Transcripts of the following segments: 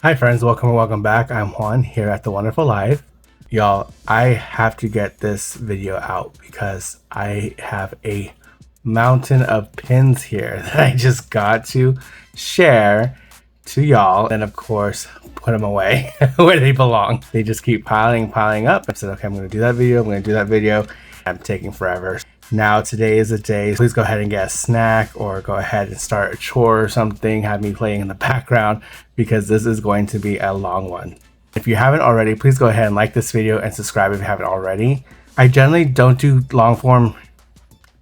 Hi friends, welcome back. I'm Juan here at The Wonderful Life. Y'all, I have to get this video out because I have a mountain of pins here that I just got to share to y'all and of course put them away where they belong. They just keep piling up. I said, okay, I'm going to do that video. I'm taking forever. Now today is the day. Please go ahead and get a snack or go ahead and start a chore or something. Have me playing in the background because this is going to be a long one. If you haven't already, please go ahead and like this video and subscribe if you haven't already. I generally don't do long form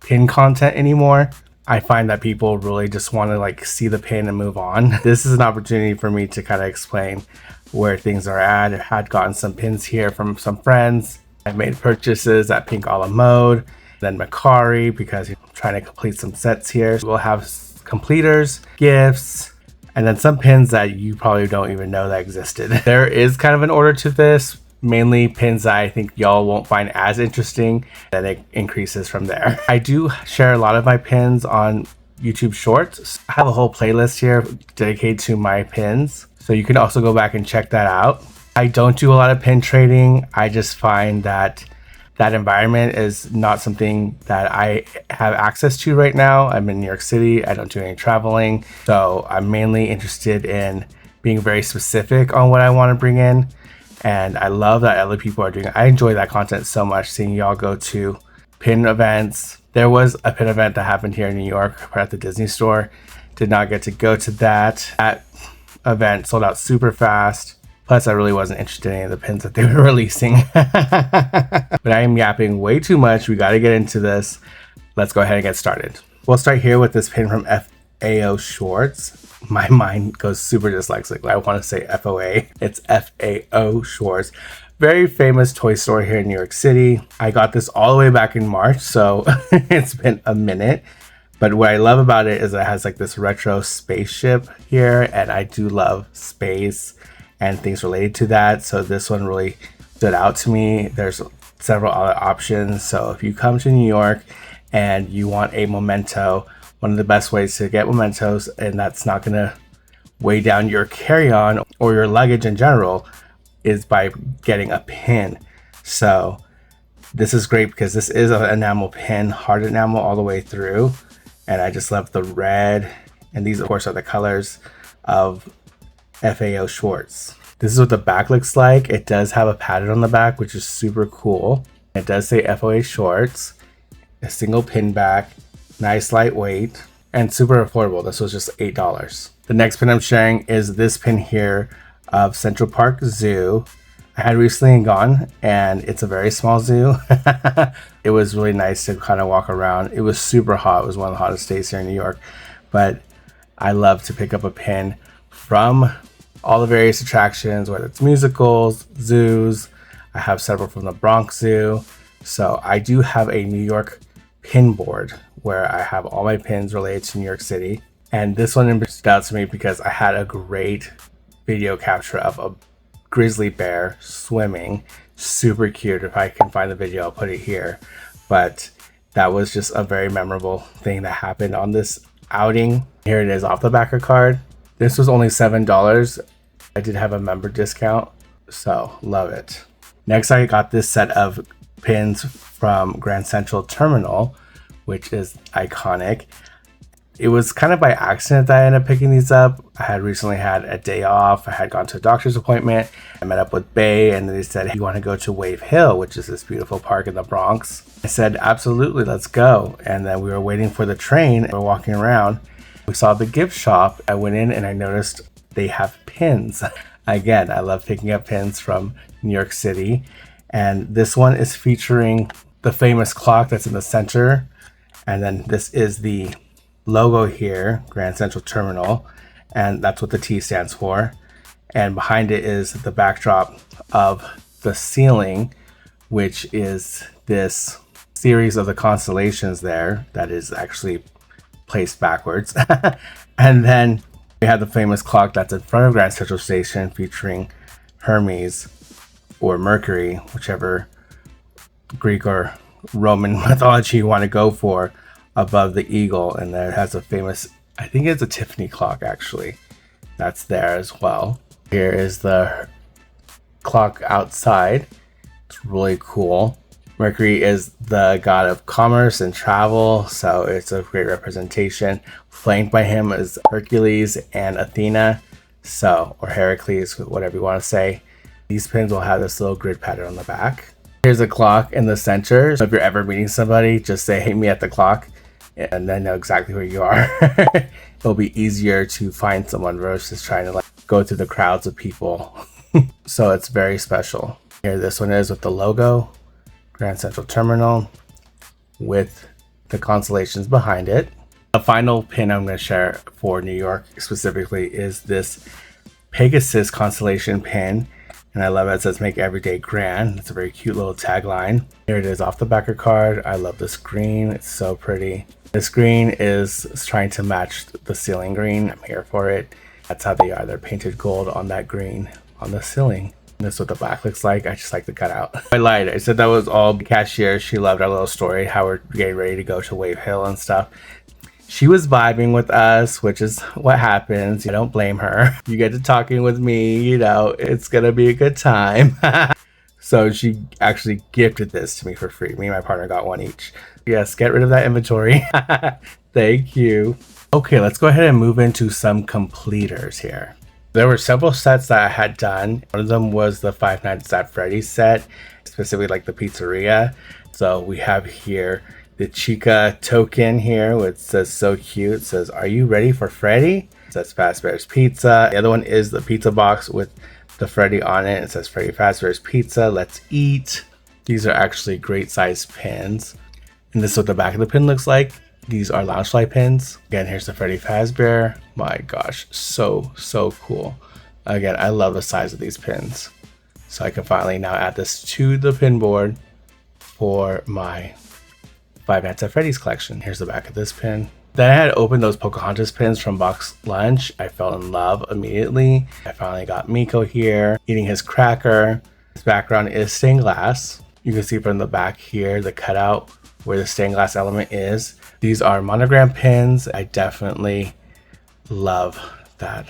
pin content anymore. I find that people really just want to see the pin and move on. This is an opportunity for me to kind of explain where things are at. I had gotten some pins here from some friends. I made purchases at Pink a la Mode, then Macari because I'm trying to complete some sets here. We'll have completers, gifts, and then some pins that you probably don't even know that existed. There is kind of an order to this, mainly pins that I think y'all won't find as interesting, then it increases from there. I do share a lot of my pins on YouTube Shorts. I have a whole playlist here dedicated to my pins, so you can also go back and check that out. I don't do a lot of pin trading. I just find that environment is not something that I have access to right now. I'm in New York City. I don't do any traveling. So I'm mainly interested in being very specific on what I want to bring in. And I love that other people are doing it. I enjoy that content so much, seeing y'all go to pin events. There was a pin event that happened here in New York at the Disney store. Did not get to go to that. That event sold out super fast. Plus, I really wasn't interested in any of the pins that they were releasing. But I am yapping way too much. We got to get into this. Let's go ahead and get started. We'll start here with this pin from FAO Schwartz. My mind goes super dyslexic. I want to say FOA. It's FAO Schwartz. Very famous toy store here in New York City. I got this all the way back in March, so it's been a minute. But what I love about it is it has this retro spaceship here, and I do love space and things related to that. So this one really stood out to me. There's several other options. So if you come to New York and you want a memento, one of the best ways to get mementos, and that's not going to weigh down your carry-on or your luggage in general, is by getting a pin. So this is great because this is an enamel pin, hard enamel all the way through. And I just love the red. And these, of course, are the colors of FAO Schwartz. This is what the back looks like. It does have a pattern on the back, which is super cool. It does say FAO Schwartz, a single pin back, nice lightweight, and super affordable. This was just $8. The next pin I'm sharing is this pin here of Central Park Zoo. I had recently gone, and it's a very small zoo. It was really nice to kind of walk around. It was super hot. It was one of the hottest days here in New York, but I love to pick up a pin from all the various attractions, whether it's musicals, zoos. I have several from the Bronx Zoo. So I do have a New York pin board where I have all my pins related to New York City. And this one stood out to me because I had a great video capture of a grizzly bear swimming. Super cute. If I can find the video, I'll put it here. But that was just a very memorable thing that happened on this outing. Here it is off the back of card. This was only $7. I did have a member discount, so love it. Next, I got this set of pins from Grand Central Terminal, which is iconic. It was kind of by accident that I ended up picking these up. I had recently had a day off. I had gone to a doctor's appointment. I met up with Bay, and they said, hey, you want to go to Wave Hill, which is this beautiful park in the Bronx? I said, absolutely, let's go. And then we were waiting for the train. We're walking around. We saw the gift shop. I went in and I noticed they have pins. Again, I love picking up pins from New York City. And this one is featuring the famous clock that's in the center. And then this is the logo here, Grand Central Terminal. And that's what the T stands for. And behind it is the backdrop of the ceiling, which is this series of the constellations there that is actually placed backwards. And then we have the famous clock that's in front of Grand Central Station featuring Hermes or Mercury, whichever Greek or Roman mythology you want to go for, above the eagle. And there has a famous, I think it's a Tiffany clock actually, that's there as well. Here is the clock outside. It's really cool. Mercury is the god of commerce and travel, so it's a great representation. Flanked by him is Hercules and Athena, so, or Heracles, whatever you want to say. These pins will have this little grid pattern on the back. Here's a clock in the center, so if you're ever meeting somebody, just say, "Hey, me at the clock," and then know exactly where you are. It'll be easier to find someone versus trying to like go through the crowds of people. So it's very special. Here this one is with the logo, Grand Central Terminal, with the constellations behind it. The final pin I'm going to share for New York specifically is this Pegasus constellation pin. And I love it. It says "Make Every Day Grand." It's a very cute little tagline. Here it is off the backer card. I love this green. It's so pretty. This green is trying to match the ceiling green. I'm here for it. That's how they are. They're painted gold on that green on the ceiling. And this is what the back looks like. I just like the cutout. I lied. I said that was all cashier. She loved our little story, how we're getting ready to go to Wave Hill and stuff. She was vibing with us, which is what happens. I don't blame her. You get to talking with me, you know, it's gonna be a good time. So she actually gifted this to me for free. Me and my partner got one each. Yes, get rid of that inventory. Thank you. Okay, let's go ahead and move into some completers here. There were several sets that I had done. One of them was the Five Nights at Freddy's set, specifically like the pizzeria. So we have here the Chica token here, which says "so cute." It says, "Are you ready for Freddy?" It says Fazbear's Pizza. The other one is the pizza box with the Freddy on it. It says Freddy Fazbear's Pizza. Let's eat. These are actually great sized pins. And this is what the back of the pin looks like. These are Loungefly pins. Again, here's the Freddy Fazbear. My gosh, so cool. Again, I love the size of these pins. So I can finally now add this to the pin board for my Five Nights at Freddy's collection. Here's the back of this pin. Then I had opened those Pocahontas pins from Box Lunch. I fell in love immediately. I finally got Miko here, eating his cracker. His background is stained glass. You can see from the back here, the cutout where the stained glass element is. These are monogram pins. I definitely love that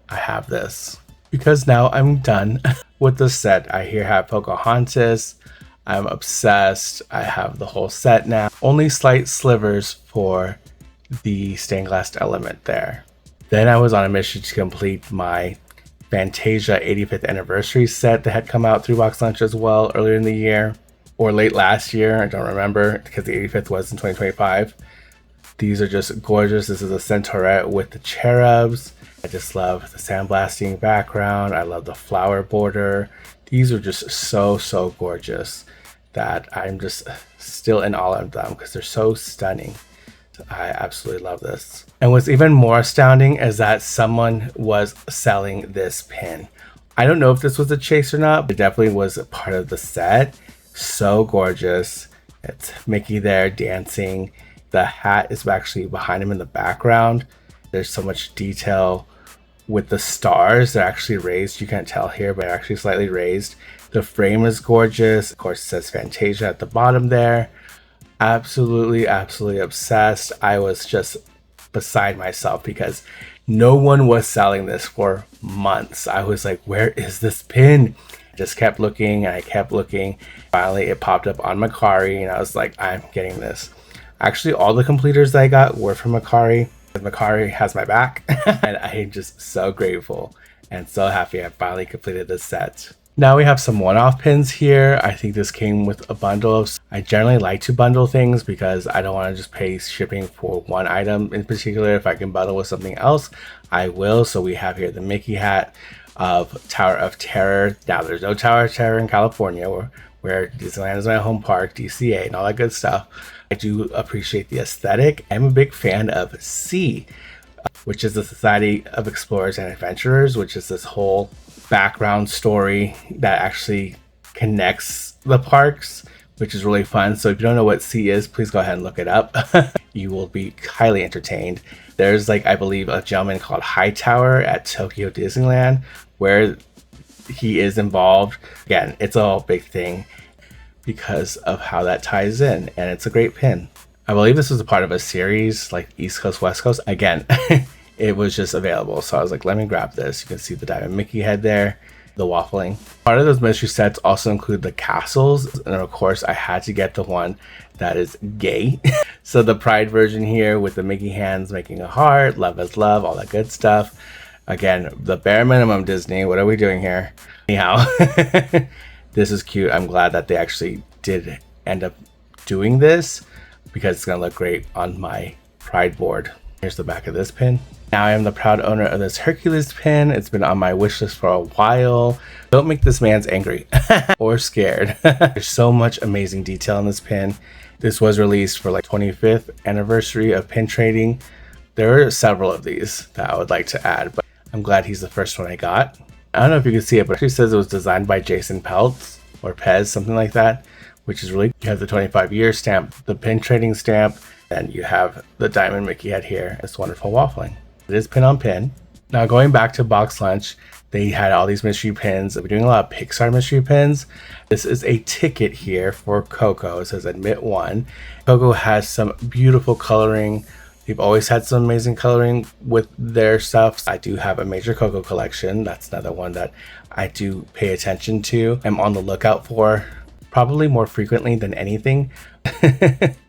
I have this because now I'm done with the set. I here have Pocahontas. I'm obsessed. I have the whole set now. Only slight slivers for the stained glass element there. Then I was on a mission to complete my Fantasia 85th anniversary set that had come out through Box Lunch as well earlier in the year or late last year. I don't remember because the 85th was in 2025. These are just gorgeous. This is a Centaurette with the cherubs. I just love the sandblasting background. I love the flower border. These are just so gorgeous that I'm just still in awe of them because they're so stunning. I absolutely love this. And what's even more astounding is that someone was selling this pin. I don't know if this was a chase or not, but it definitely was a part of the set. So gorgeous. It's Mickey there dancing. The hat is actually behind him in the background. There's so much detail with the stars. They're actually raised. You can't tell here, but actually slightly raised. The frame is gorgeous. Of course, it says Fantasia at the bottom there. Absolutely obsessed. I was just beside myself because no one was selling this for months. I was like, where is this pin? I just kept looking and I kept looking. Finally, it popped up on Macari and I was like, I'm getting this. Actually, all the completers that I got were from Macari. Macari has my back and I'm just so grateful and so happy I finally completed this set. Now we have some one-off pins here. I think this came with a bundle. I generally like to bundle things because I don't want to just pay shipping for one item in particular. If I can bundle with something else, I will. So we have here the Mickey hat of Tower of Terror. Now there's no Tower of Terror in California where Disneyland is my home park, DCA and all that good stuff. I do appreciate the aesthetic. I'm a big fan of C, which is the Society of Explorers and Adventurers, which is this whole background story that actually connects the parks, which is really fun. So if you don't know what C is, please go ahead and look it up. You will be highly entertained. There's like, I believe, a gentleman called Hightower at Tokyo Disneyland where he is involved. Again, it's a whole big thing because of how that ties in, and it's a great pin. I believe this was a part of a series like East Coast, West Coast. Again, it was just available. So I was like, let me grab this. You can see the Diamond Mickey head there, the waffling. Part of those mystery sets also include the castles. And of course, I had to get the one that is gay. So the Pride version here with the Mickey hands making a heart, love is love, all that good stuff. Again, the bare minimum Disney. What are we doing here? Anyhow, this is cute. I'm glad that they actually did end up doing this because it's going to look great on my Pride board. Here's the back of this pin. Now I am the proud owner of this Hercules pin. It's been on my wish list for a while. Don't make this man's angry or scared. There's so much amazing detail in this pin. This was released for like 25th anniversary of pin trading. There are several of these that I would like to add, but I'm glad he's the first one I got. I don't know if you can see it, but it actually says it was designed by Jason Peltz or Pez, something like that, which is really, you have the 25-year stamp, the pin trading stamp, and you have the Diamond Mickey head here. It's wonderful waffling. It is pin on pin. Now going back to Box Lunch, they had all these mystery pins. We're doing a lot of Pixar mystery pins. This is a ticket here for Coco. It says admit one. Coco has some beautiful coloring. They've always had some amazing coloring with their stuff. I do have a major Coco collection. That's another one that I do pay attention to. I'm on the lookout for probably more frequently than anything.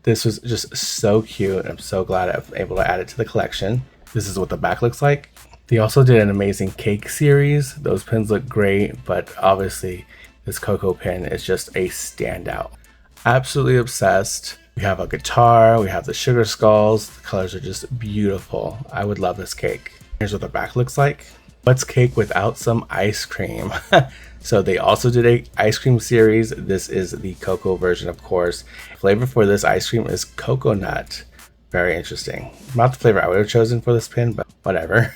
This was just so cute. I'm so glad I was able to add it to the collection. This is what the back looks like. They also did an amazing cake series. Those pins look great, but obviously this Coco pin is just a standout. Absolutely obsessed. We have a guitar, we have the sugar skulls. The colors are just beautiful. I would love this cake. Here's what the back looks like. What's cake without some ice cream? So they also did a ice cream series. This is the Coco version, of course. Flavor for this ice cream is coconut. Very interesting. Not the flavor I would have chosen for this pin, but whatever.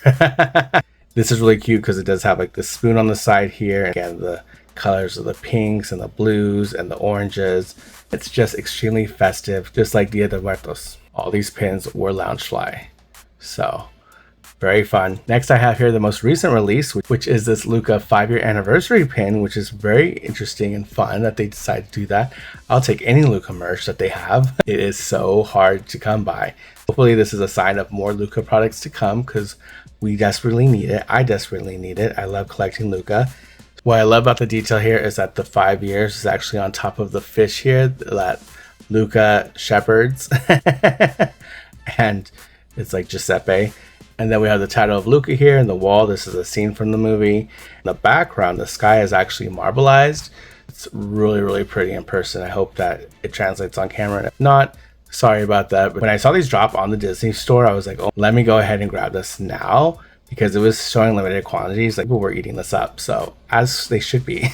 This is really cute because it does have like the spoon on the side here. Again, the colors of the pinks and the blues and the oranges. It's just extremely festive, just like Dia de Muertos. All these pins were Loungefly. So very fun. Next, I have here the most recent release, which is this Luca 5-year anniversary pin, which is very interesting and fun that they decided to do that. I'll take any Luca merch that they have. It is so hard to come by. Hopefully this is a sign of more Luca products to come because we desperately need it. I desperately need it. I love collecting Luca. What I love about the detail here is that the 5 years is actually on top of the fish here that Luca shepherds. And it's like Giuseppe. And then we have the title of Luca here in the wall. This is a scene from the movie. In the background, the sky is actually marbleized. It's really, really pretty in person. I hope that it translates on camera. And if not, sorry about that. But when I saw these drop on the Disney store, I was like, oh, let me go ahead and grab this now because it was showing limited quantities. Like people were eating this up. So as they should be.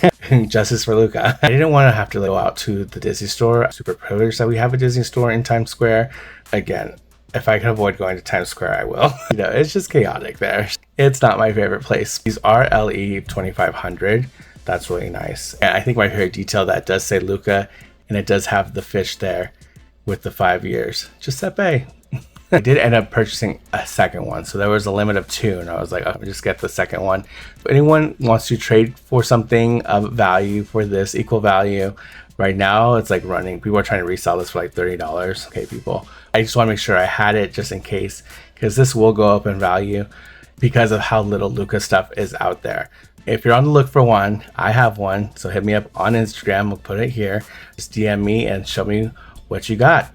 Justice for Luca. I didn't want to have to go out to the Disney store. I'm super privileged that we have a Disney store in Times Square. Again, if I can avoid going to Times Square, I will. You know, it's just chaotic there. It's not my favorite place. These are LE 2500. That's really nice. And I think my favorite detail that does say Luca, and it does have the fish there with the 5 years. Giuseppe. I did end up purchasing a second one. So there was a limit of 2, and I was like, I'll just get the second one. If anyone wants to trade for something of value for this, equal value, right now it's like running. People are trying to resell this for like $30. Okay, people. I just want to make sure I had it just in case, because this will go up in value because of how little Luca stuff is out there. If you're on the look for one, I have one. So hit me up on Instagram. We'll put it here. Just DM me and show me what you got.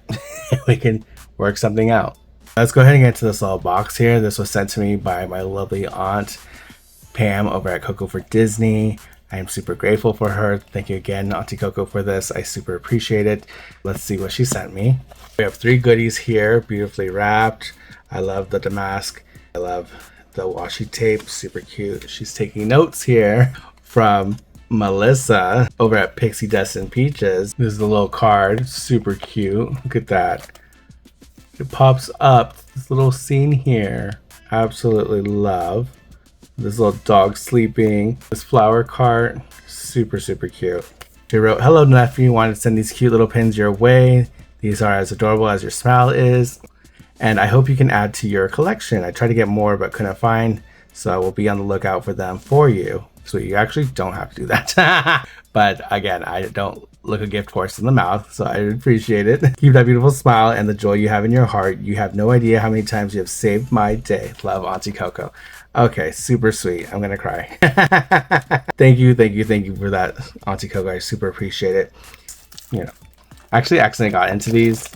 We can work something out. Let's go ahead and get into this little box here. This was sent to me by my lovely aunt, Pam, over at Coco for Disney. I am super grateful for her. Thank you again, Auntie Coco, for this. I super appreciate it. Let's see what she sent me. We have 3 goodies here, beautifully wrapped. I love the damask. I love the washi tape, super cute. She's taking notes here from Melissa over at Pixie Dust and Peaches. This is the little card, super cute. Look at that. It pops up, this little scene here. Absolutely love. This little dog sleeping. This flower cart, super, super cute. She wrote, hello nephew, wanted to send these cute little pins your way. These are as adorable as your smile is. And I hope you can add to your collection. I tried to get more, but couldn't find. So I will be on the lookout for them for you. So you actually don't have to do that. But again, I don't look a gift horse in the mouth, so I appreciate it. Keep that beautiful smile and the joy you have in your heart. You have no idea how many times you have saved my day. Love, Auntie Coco. Okay, super sweet. I'm gonna cry. Thank you for that, Auntie Coco. I super appreciate it. You know, actually accidentally got into these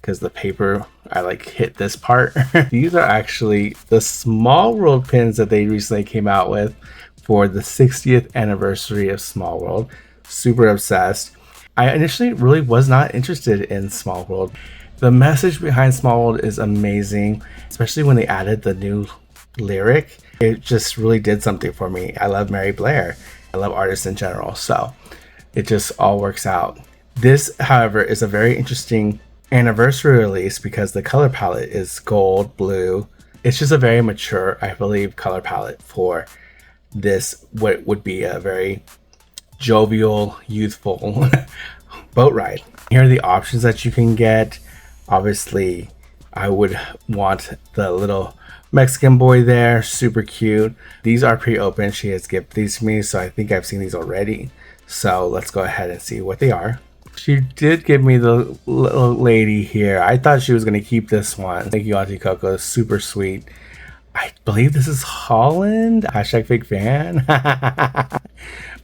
because the paper, I like hit this part. These are actually the Small World pins that they recently came out with for the 60th anniversary of Small World. Super obsessed. I initially really was not interested in Small World. The message behind Small World is amazing, especially when they added the new lyric. It just really did something for me. I love Mary Blair. I love artists in general, so it just all works out. This, however, is a very interesting anniversary release because the color palette is gold, blue. It's just a very mature, I believe, color palette for this, what would be a very jovial, youthful boat ride. Here are the options that you can get. Obviously, I would want the little Mexican boy there, super cute. These are pre-opened. She has gifted these to me, so I think I've seen these already. So let's go ahead and see what they are. She did give me the little lady here. I thought she was going to keep this one. Thank you, Auntie Coco. Super sweet. I believe this is Holland. Hashtag fake fan.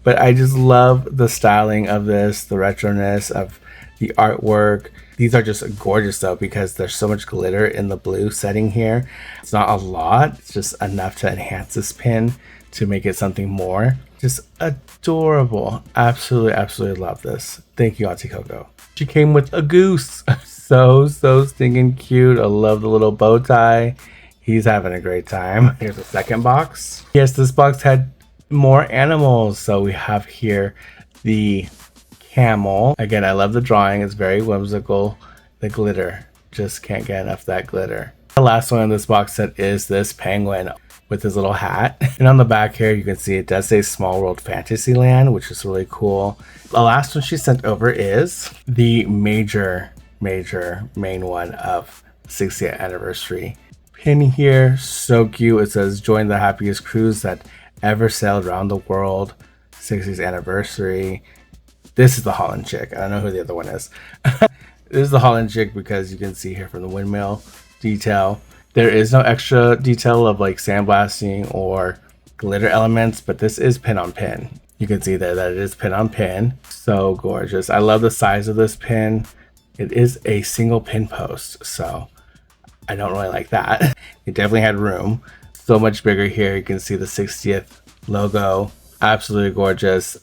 But I just love the styling of this, the retroness of the artwork. These are just gorgeous though, because there's so much glitter in the blue setting here. It's not a lot. It's just enough to enhance this pin to make it something more. Just adorable. Absolutely love this. Thank you, Auntie Coco. She came with a goose. So stinking cute. I love the little bow tie. He's having a great time. Here's the second box. Yes, this box had more animals. So we have here the camel. Again, I love the drawing. It's very whimsical. The glitter. Just can't get enough of that glitter. The last one in this box set is this penguin with his little hat. And on the back here, you can see it does say Small World Fantasyland, which is really cool. The last one she sent over is the major main one of 60th anniversary pin here. So cute. It says, join the happiest cruise that ever sailed around the world. 60th anniversary. This is the Holland chick. I don't know who the other one is. This is the Holland chick because you can see here from the windmill detail. There is no extra detail of like sandblasting or glitter elements, but this is pin on pin. You can see there that it is pin on pin. So gorgeous. I love the size of this pin. It is a single pin post, so I don't really like that. It definitely had room. So much bigger here. You can see the 60th logo. Absolutely gorgeous.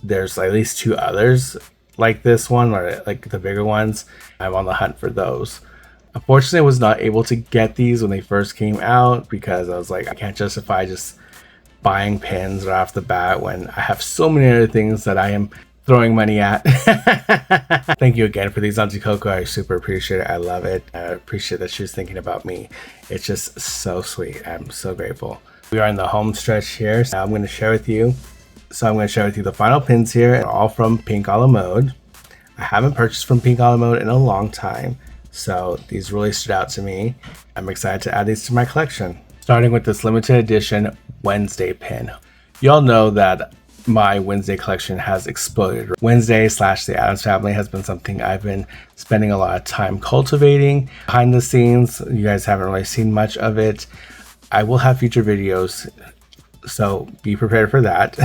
There's at least two others like this one, or like the bigger ones. I'm on the hunt for those. Unfortunately, I was not able to get these when they first came out because I was like, I can't justify just buying pins right off the bat when I have so many other things that I am throwing money at. Thank you again for these, Auntie Coco. I super appreciate it. I love it. I appreciate that she was thinking about me. It's just so sweet. I'm so grateful. We are in the home stretch here. So I'm going to share with you. The final pins here. They're all from Pink a la Mode. I haven't purchased from Pink a la Mode in a long time, so these really stood out to me. I'm excited to add these to my collection. Starting with this limited edition Wednesday pin. Y'all know that my Wednesday collection has exploded. Wednesday / the Addams Family has been something I've been spending a lot of time cultivating behind the scenes. You guys haven't really seen much of it. I will have future videos, so be prepared for that.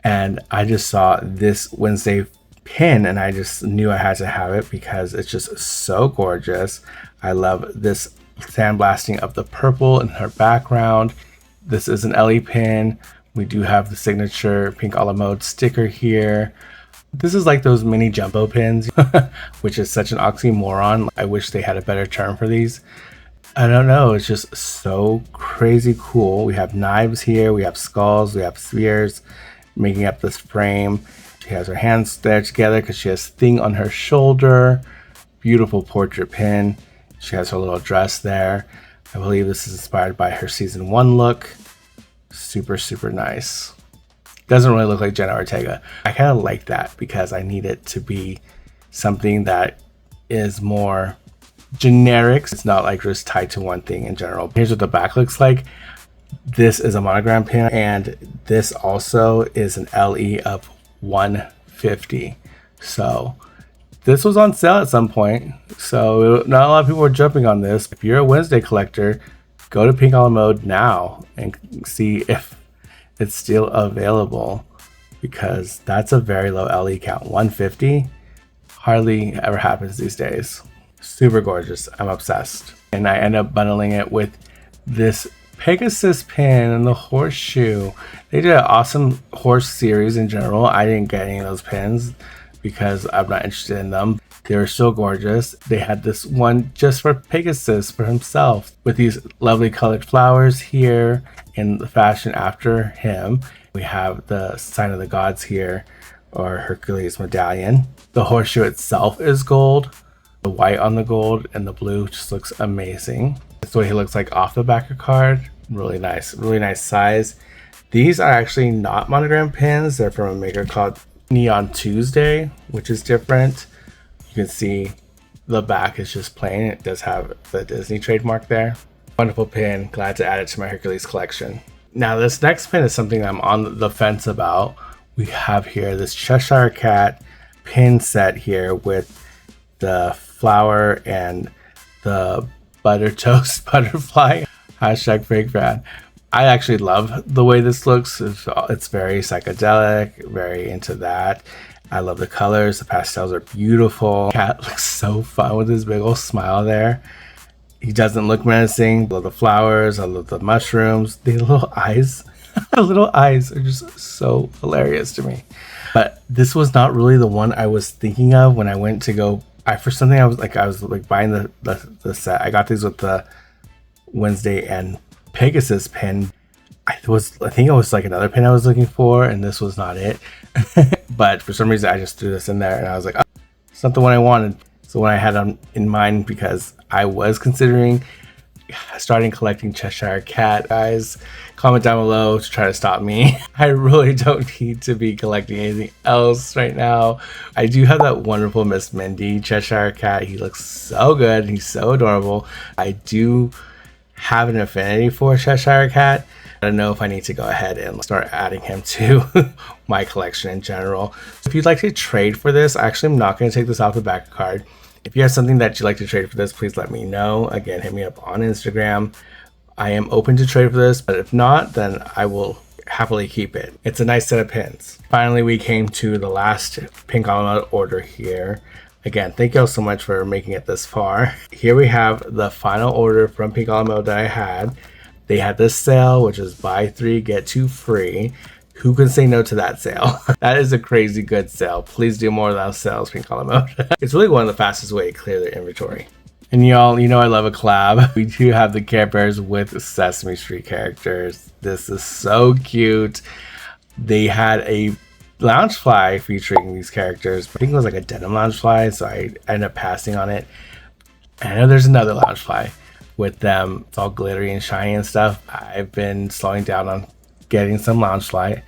And I just saw this Wednesday pin and I just knew I had to have it because it's just so gorgeous. I love this sandblasting of the purple in her background. This is an Ellie pin. We do have the signature Pink a la Mode sticker here. This is like those mini jumbo pins, which is such an oxymoron. I wish they had a better term for these. I don't know, it's just so crazy cool. We have knives here, we have skulls, we have spheres making up this frame. She has her hands there together because she has Thing on her shoulder. Beautiful portrait pin. She has her little dress there. I believe this is inspired by her season 1 look. Super nice. Doesn't really look like Jenna Ortega. I kind of like that because I need it to be something that is more generic. It's not like just tied to one thing in general. Here's what the back looks like. This is a monogram pin, and this also is an LE of 150. So this was on sale at some point, so not a lot of people were jumping on this. If you're a Wednesday collector, go to Pink Olive Mode now and see if it's still available, because that's a very low LE count. 150 hardly ever happens these days. Super gorgeous. I'm obsessed. And I end up bundling it with this Pegasus pin and the horseshoe. They did an awesome horse series in general. I didn't get any of those pins because I'm not interested in them. They were so gorgeous. They had this one just for Pegasus, for himself, with these lovely colored flowers here in the fashion after him. We have the sign of the gods here, or Hercules medallion. The horseshoe itself is gold. The white on the gold and the blue just looks amazing. That's what he looks like off the back of card. Really nice size. These are actually not monogram pins. They're from a maker called Neon Tuesday, which is different. You can see the back is just plain. It does have the Disney trademark there. Wonderful pin. Glad to add it to my Hercules collection. Now this next pin is something I'm on the fence about. We have here this Cheshire Cat pin set here with the flower and the butter toast butterfly. Hashtag fake fan. I actually love the way this looks. It's very psychedelic, very into that. I love the colors. The pastels are beautiful. Cat looks so fun with his big old smile there. He doesn't look menacing. I love the flowers. I love the mushrooms. The little eyes. The little eyes are just so hilarious to me. But this was not really the one I was thinking of when I went to go. For something I was buying the set. I got these with the Wednesday and Pegasus pin. I think it was like another pin I was looking for, and this was not it. But for some reason I just threw this in there and I was like, oh, it's not the one I wanted. So when I had in mind, because I was considering starting collecting Cheshire Cat, guys, comment down below to try to stop me. I really don't need to be collecting anything else right now. I do have that wonderful Miss Mindy Cheshire Cat. He looks so good. He's so adorable. I do have an affinity for Cheshire Cat. I don't know if I need to go ahead and start adding him to my collection in general. So if you'd like to trade for this, actually I'm not going to take this off the back card. If you have something that you'd like to trade for this, please let me know. Again, hit me up on Instagram. I am open to trade for this, but if not, then I will happily keep it. It's a nice set of pins. Finally, we came to the last Pink Olive Mode order here. Again, thank you all so much for making it this far. Here we have the final order from Pink Olive Mode that I had. They had this sale, which is buy 3, get 2 free. Who can say no to that sale? That is a crazy good sale. Please do more of those sales, Pink Olive Mode. It's really one of the fastest way to clear their inventory. And y'all, you know I love a collab. We do have the Care Bears with Sesame Street characters. This is so cute. They had a Loungefly featuring these characters. I think it was like a denim Loungefly, so I ended up passing on it. And I know there's another Loungefly with them. It's all glittery and shiny and stuff. I've been slowing down on getting some Loungefly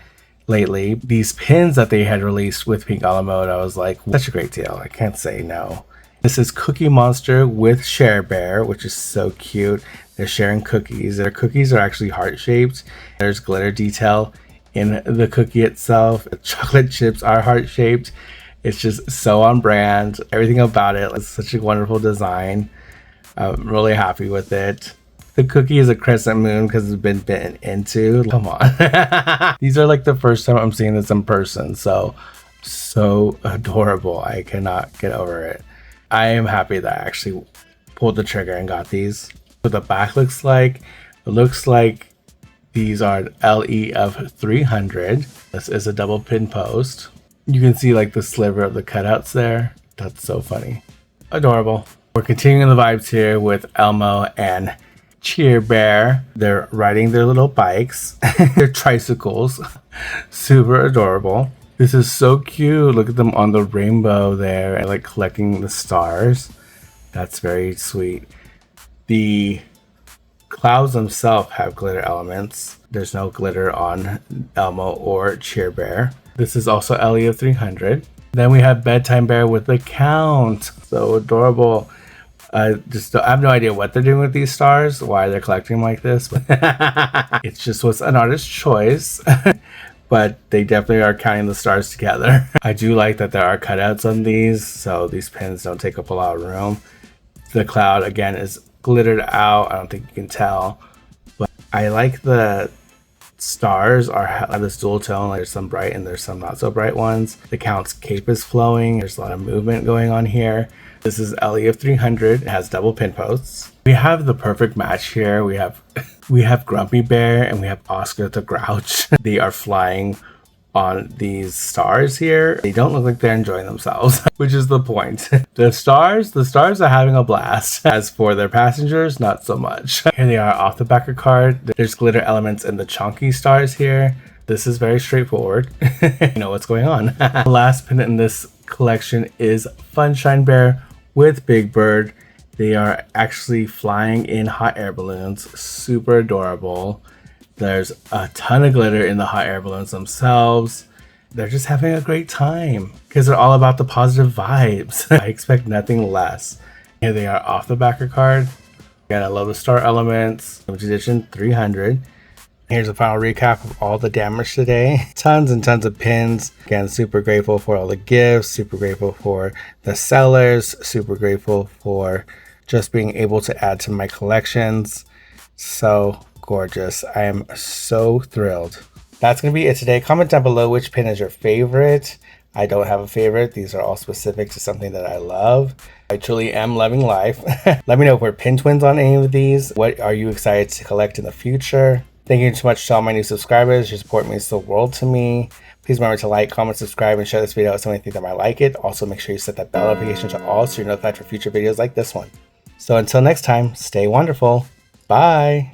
lately. These pins that they had released with Pink Olive Mode, I was like, such a great deal. I can't say no. This is Cookie Monster with Share Bear, which is so cute. They're sharing cookies. Their cookies are actually heart-shaped. There's glitter detail in the cookie itself. The chocolate chips are heart-shaped. It's just so on brand. Everything about it is such a wonderful design. I'm really happy with it. The cookie is a crescent moon because it's been bitten into. Come on. These are like the first time I'm seeing this in person. So adorable. I cannot get over it. I am happy that I actually pulled the trigger and got these. What the back looks like. It looks like these are LE of 300. This is a double pin post. You can see like the sliver of the cutouts there. That's so funny. Adorable. We're continuing the vibes here with Elmo and Cheer Bear. They're riding their little bikes. They're tricycles. Super adorable. This is so cute. Look at them on the rainbow there and like collecting the stars. That's very sweet. The clouds themselves have glitter elements. There's no glitter on Elmo or Cheer Bear. This is also LE of 300. Then we have Bedtime Bear with the count. So adorable. I have no idea what they're doing with these stars, why they're collecting them like this. It's just was an artist's choice. but they definitely are counting the stars together. I do like that there are cutouts on these, so these pins don't take up a lot of room. The cloud again is glittered out. I don't think you can tell, but I like the stars are this dual tone. Like there's some bright and there's some not so bright ones. The Count's cape is flowing. There's a lot of movement going on here. This is Ellie of 300. It has double pin posts. We have the perfect match here. We have Grumpy Bear and we have Oscar the Grouch. They are flying on these stars here. They don't look like they're enjoying themselves, which is the point. The stars are having a blast. As for their passengers, not so much. Here they are off the backer card. There's glitter elements in the chunky stars here. This is very straightforward. You know what's going on. The last pin in this collection is Funshine Bear with Big Bird. They are actually flying in hot air balloons. Super adorable. There's a ton of glitter in the hot air balloons themselves. They're just having a great time because they're all about the positive vibes. I expect nothing less. Here they are off the backer card. Again, I love the star elements, which is edition 300. Here's a final recap of all the damage today. Tons and tons of pins. Again, super grateful for all the gifts. Super grateful for the sellers. Super grateful for just being able to add to my collections. So gorgeous. I am so thrilled. That's going to be it today. Comment down below which pin is your favorite. I don't have a favorite. These are all specific to something that I love. I truly am loving life. Let me know if we're pin twins on any of these. What are you excited to collect in the future? Thank you so much to all my new subscribers. Your support means the world to me. Please remember to like, comment, subscribe, and share this video with someone you think that might like it. Also, make sure you set that bell notification to all so you're notified for future videos like this one. So until next time, stay wonderful. Bye.